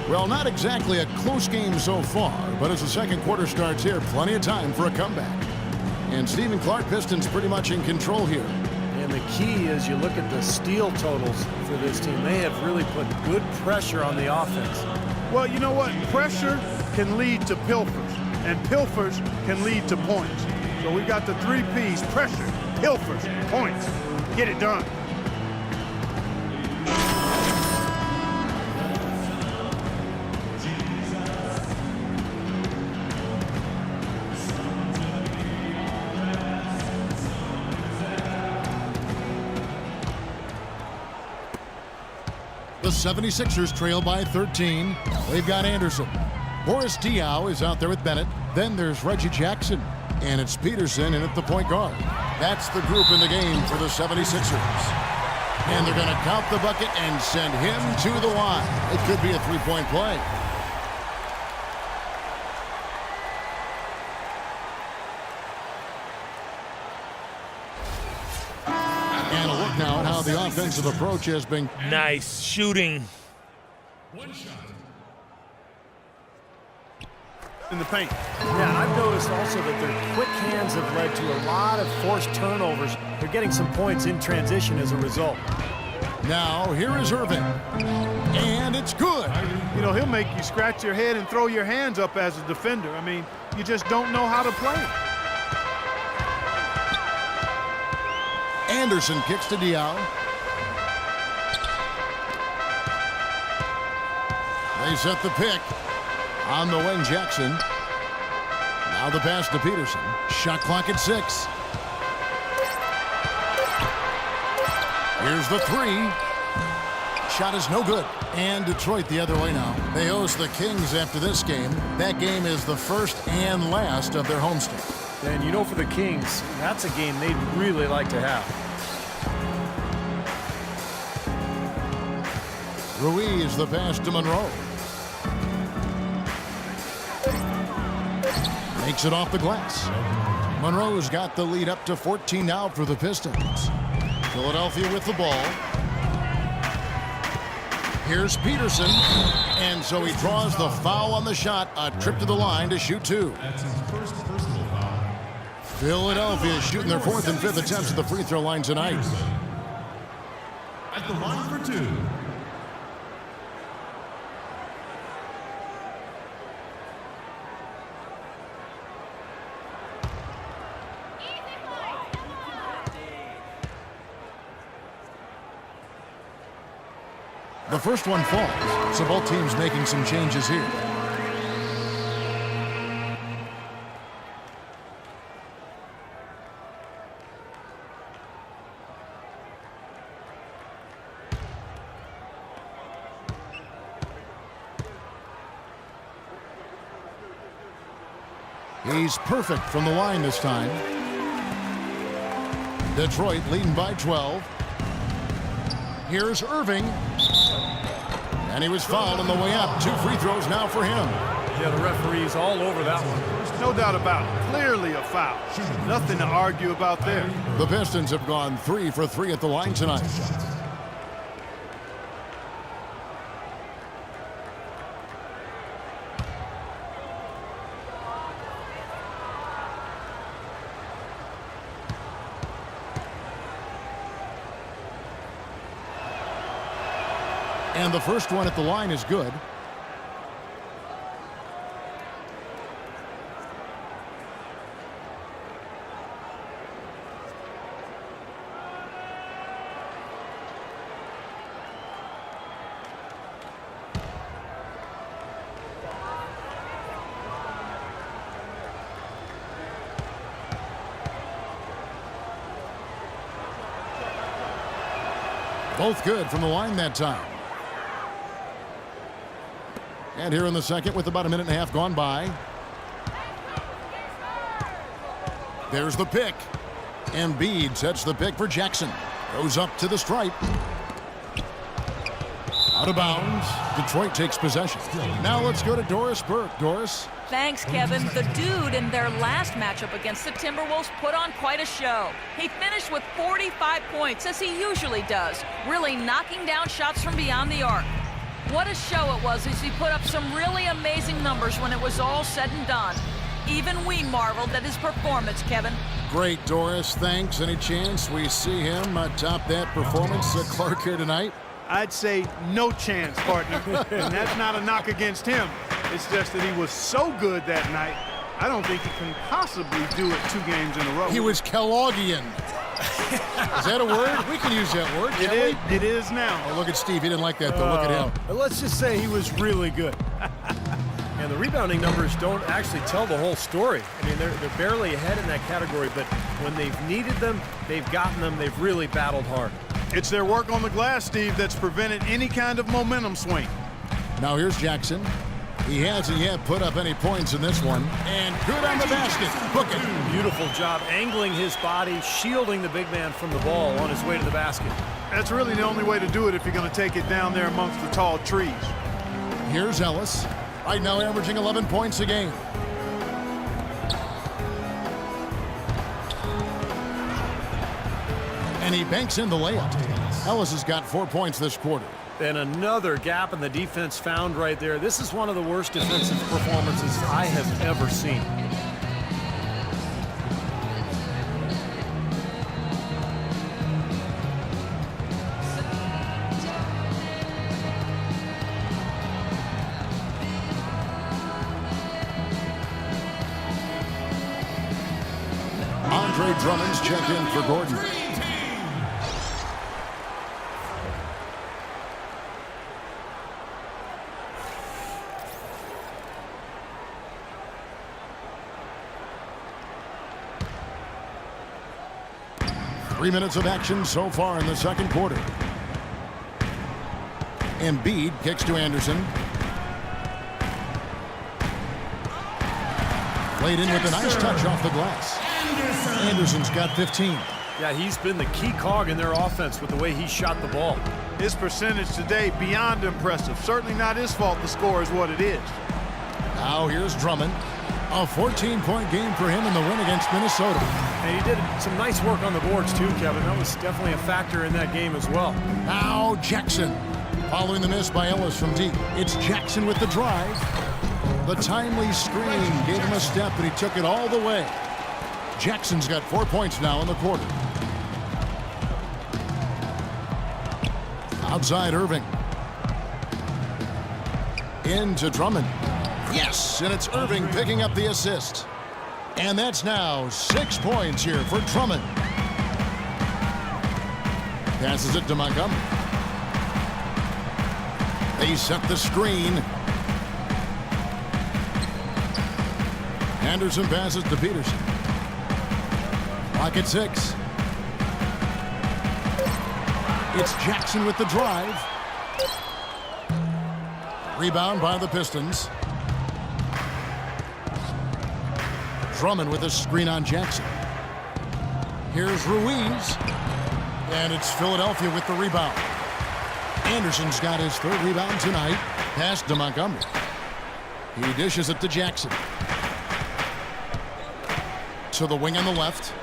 Well, not exactly a close game so far, but as the second quarter starts here, plenty of time for a comeback. And Stephen Clark, Pistons pretty much in control here. And the key is you look at the steal totals for this team. They have really put good pressure on the offense. Well, you know what? Pressure can lead to pilfers, and pilfers can lead to points. So we got the 3 Ps: pressure, pilfers, points. Get it done. The 76ers trail by 13. They've got Anderson. Boris Diaw is out there with Bennett. Then there's Reggie Jackson. And it's Peterson in at the point guard. That's the group in the game for the 76ers. And they're going to count the bucket and send him to the line. It could be a three-point play. And a look now at how the offensive approach has been. Nice shooting. One shot. In the paint. Yeah, and I've noticed also that their quick hands have led to a lot of forced turnovers. They're getting some points in transition as a result. Now, here is Irving. And it's good. You know, he'll make you scratch your head and throw your hands up as a defender. I mean, you just don't know how to play. Anderson kicks to Diaw. They set the pick. On the wing, Jackson. Now the pass to Peterson. Shot clock at 6. Here's the 3. Shot is no good. And Detroit the other way now. They host the Kings after this game. That game is the first and last of their homestand. And you know, for the Kings, that's a game they'd really like to have. Ruiz the pass to Monroe. Makes it off the glass. Monroe's got the lead up to 14 now for the Pistons. Philadelphia with the ball. Here's Peterson. And so he draws the foul on the shot. A trip to the line to shoot 2. That's his first personal foul. Philadelphia shooting their 4th and 5th attempts at the free throw line tonight. At the line for 2. The first one falls, so both teams making some changes here. He's perfect from the line this time. Detroit leading by 12. Here's Irving. And he was fouled on the way up. 2 free throws now for him. Yeah, the referee's all over that one. No doubt about it. Clearly a foul. Nothing to argue about there. The Pistons have gone 3 for 3 at the line tonight. And the first one at the line is good. Both good from the line that time. And here in the second with about a minute and a half gone by. There's the pick. Embiid sets the pick for Jackson. Goes up to the stripe. Out of bounds. Detroit takes possession. Now let's go to Doris Burke. Doris. Thanks, Kevin. The dude in their last matchup against the Timberwolves put on quite a show. He finished with 45 points, as he usually does, really knocking down shots from beyond the arc. What a show it was as he put up some really amazing numbers when it was all said and done. Even we marveled at his performance, Kevin. Great, Doris. Thanks. Any chance we see him top that performance, Clark, here tonight? I'd say no chance, partner. And that's not a knock against him. It's just that he was so good that night, I don't think he can possibly do it 2 games in a row. He was Kellogghian. Is that a word? We can use that word. It is now. Oh, look at Steve. He didn't like that, though. Look at him. Let's just say he was really good. And the rebounding numbers don't actually tell the whole story. I mean, they're barely ahead in that category, but when they've needed them, they've gotten them. They've really battled hard. It's their work on the glass, Steve, that's prevented any kind of momentum swing. Now here's Jackson. He hasn't yet put up any points in this one. And good on the basket. Book it. Beautiful job angling his body, shielding the big man from the ball on his way to the basket. That's really the only way to do it if you're going to take it down there amongst the tall trees. Here's Ellis. Right now averaging 11 points a game. And he banks in the layup. Ellis has got 4 points this quarter. And another gap in the defense found right there. This is one of the worst defensive performances I have ever seen. Andre Drummond's checked in for Gordon. Three minutes of action so far in the second quarter. Embiid kicks to Anderson. Played in with a nice touch off the glass. Anderson's got 15. Yeah, he's been the key cog in their offense with the way he shot the ball. His percentage today beyond impressive. Certainly not his fault the score is what it is. Now here's Drummond. A 14-point game for him in the win against Minnesota. And he did some nice work on the boards too, Kevin. That was definitely a factor in that game as well. Now Jackson. Following the miss by Ellis from deep. It's Jackson with the drive. The timely screen gave him a step, and he took it all the way. Jackson's got 4 points now in the quarter. Outside Irving. Into Drummond. Yes, and it's Irving picking up the assist. And that's now 6 points here for Drummond. Passes it to Montgomery. They set the screen. Anderson passes to Peterson. Clock at 6. It's Jackson with the drive. Rebound by the Pistons. Drummond with a screen on Jackson. Here's Ruiz. And it's Philadelphia with the rebound. Anderson's got his 3rd rebound tonight. Pass to Montgomery. He dishes it to Jackson. To the wing on the left.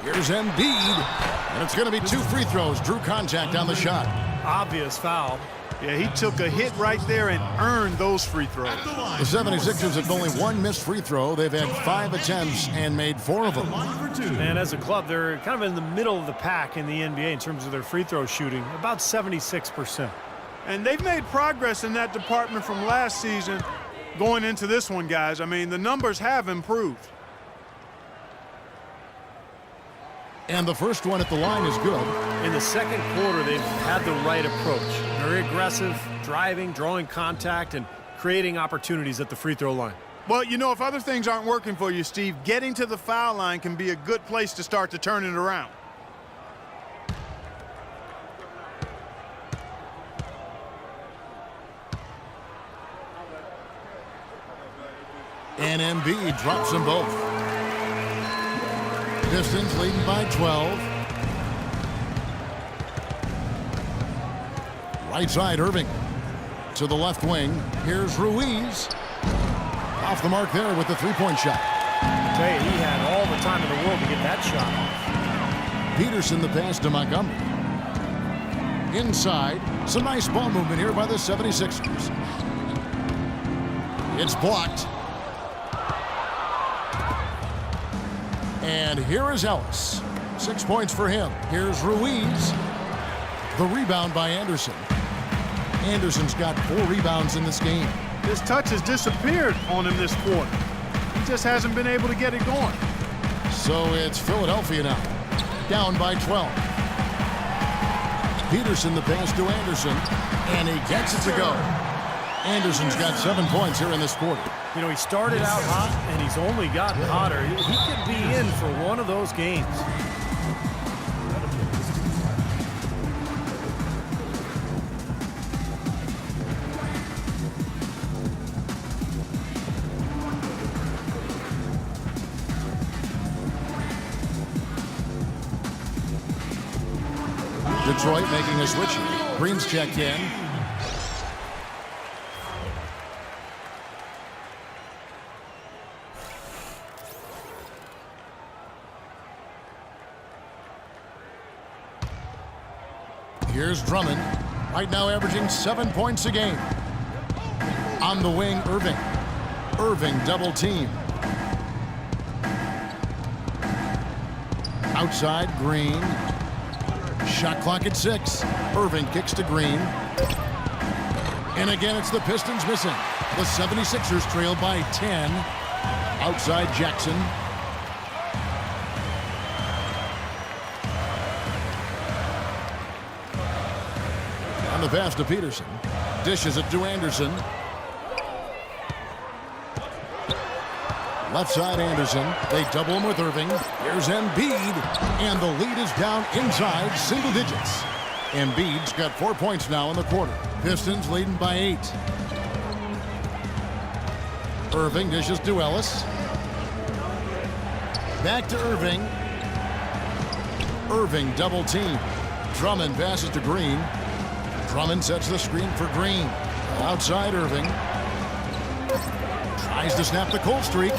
Here's Embiid. And it's going to be 2 free throws. Drew contact on the shot. Obvious foul. Yeah, he took a hit right there and earned those free throws. The 76ers have only 1 missed free throw. They've had 5 attempts and made 4 of them. And as a club, they're kind of in the middle of the pack in the NBA in terms of their free throw shooting, about 76%. And they've made progress in that department from last season going into this one, guys. I mean, the numbers have improved. And the first one at the line is good. In the second quarter, they've had the right approach. Very aggressive, driving, drawing contact, and creating opportunities at the free throw line. Well, you know, if other things aren't working for you, Steve, getting to the foul line can be a good place to start to turn it around. And Embiid drops them both. Pistons leading by 12. Right side, Irving. To the left wing. Here's Ruiz. Off the mark there with the 3-point shot. I tell you, he had all the time in the world to get that shot off. Peterson the pass to Montgomery. Inside. Some nice ball movement here by the 76ers. It's blocked. And here is Ellis. 6 points for him. Here's Ruiz. The rebound by Anderson. Anderson's got 4 rebounds in this game. His touch has disappeared on him this quarter. He just hasn't been able to get it going. So it's Philadelphia now, down by 12. Peterson the pass to Anderson, and he gets it to go. Anderson's got 7 points here in this quarter. You know, he started out hot, and he's only gotten hotter. He could be in for one of those games. Detroit making a switch. Green's checked in. Here's Drummond. Right now averaging 7 points a game. On the wing, Irving. Irving double team. Outside, Green. Shot clock at 6. Irving kicks to Green. And again, it's the Pistons missing. The 76ers trail by 10. Outside Jackson. On the pass to Peterson. Dishes it to Anderson. Left side Anderson. They double him with Irving. Here's Embiid. And the lead is down inside single digits. Embiid's got 4 points now in the quarter. Pistons leading by 8. Irving dishes to Ellis. Back to Irving. Irving double team. Drummond passes to Green. Drummond sets the screen for Green. Outside Irving. Tries to snap the cold streak.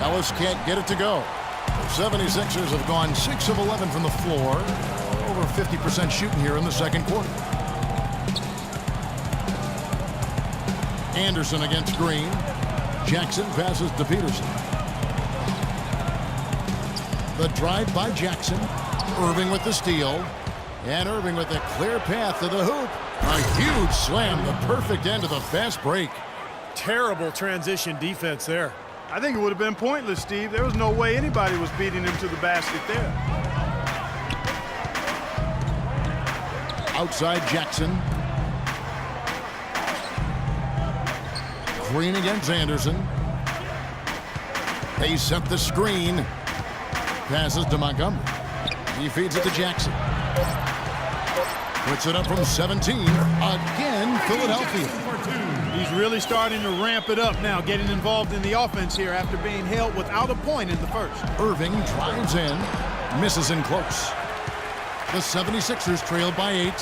Ellis can't get it to go. The 76ers have gone 6 of 11 from the floor. Over 50% shooting here in the second quarter. Anderson against Green. Jackson passes to Peterson. The drive by Jackson. Irving with the steal. And Irving with a clear path to the hoop. A huge slam, the perfect end of the fast break. Terrible transition defense there. I think it would have been pointless, Steve. There was no way anybody was beating him to the basket there. Outside Jackson. Green against Anderson. They set the screen. Passes to Montgomery. He feeds it to Jackson. Puts it up from 17. Again, Philadelphia. He's really starting to ramp it up now, getting involved in the offense here after being held without a point in the first. Irving drives in, misses in close. The 76ers trail by 8.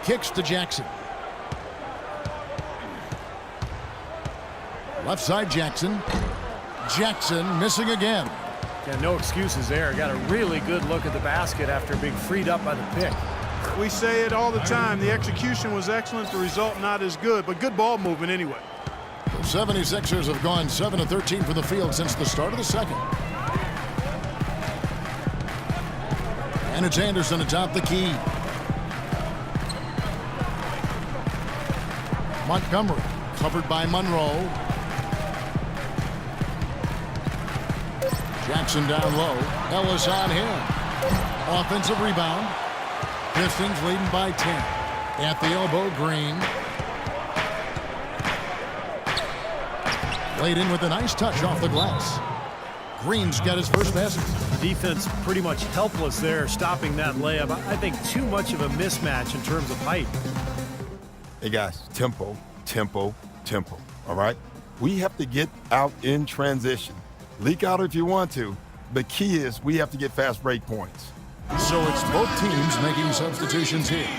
Kicks to Jackson. Left side Jackson. Jackson missing again. Yeah, no excuses there. Got a really good look at the basket after being freed up by the pick. We say it all the time. The execution was excellent. The result not as good, but good ball movement anyway. The 76ers have gone 7 of 13 from the field since the start of the second. And it's Anderson atop the key. Montgomery covered by Monroe. Jackson down low. Ellis on him. Offensive rebound. Pistons leading by 10. At the elbow, Green. Laid in with a nice touch off the glass. Green's got his first basket. Defense pretty much helpless there, stopping that layup. I think too much of a mismatch in terms of height. Hey guys, tempo, tempo, tempo, all right? We have to get out in transition. Leak out if you want to. The key is we have to get fast break points. So it's both teams making substitutions here.